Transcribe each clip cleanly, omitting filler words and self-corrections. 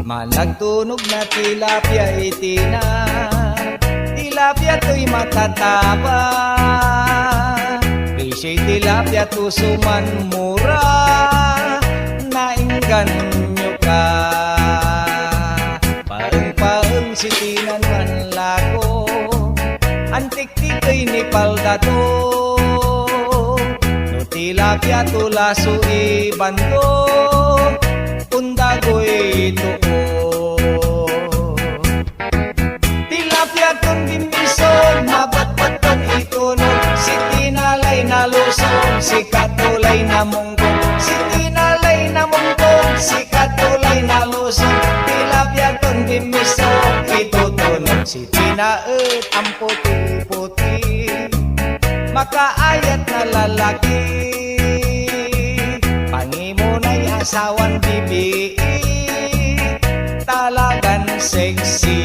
Malagtunog na tilapia itina, tilapia to'y matataba. Fishy tilapia tusuman mura, naingganyo ka. Paeng-paeng si tinan man lako, antik-tik to'y nipaldato. No tilapia tulaso ibando, undagoy tuo. Tilapia kung bimisog, mabatbatan itunog. Si tinalay na lusog, si katulay na munggong. Si tinalay na munggong, si katulay na lusog. Tilapia kung bimisog, itutunog. Si tinaet ang puti-puti, makaayat na lalaki. Pangimunay asawan bibi, talagang sexy.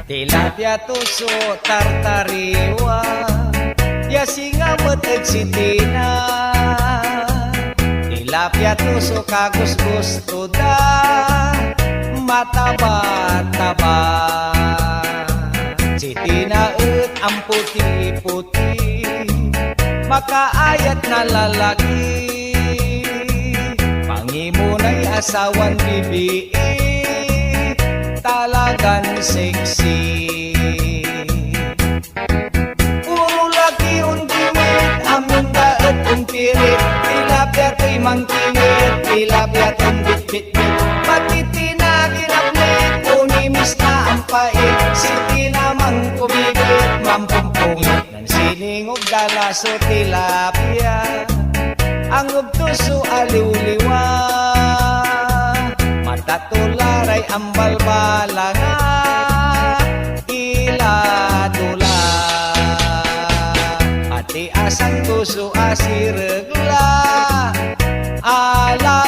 Tilapia tuso tartariwa, ya singa meteg si tina. Tilapia tuso kagus gusto da, mataba-taba. Si tina et ang puti-puti, makaayat na lalaki. Pangimunay asawan bibi, talagang sexy. Puro laki untimit, aming daet untirit. Tilapia to'y mangkingit, tilapia to'y bit-bit-bit. Pati tinaginaplit, unimis na ang pait. Si tinamang kumibit, mampumpungit. Nang siningog dalaso tilapia, ang ubtuso aliw-liwa. Matatularay ang balbalanga, iladula. Pati asang tuso asiregla, ala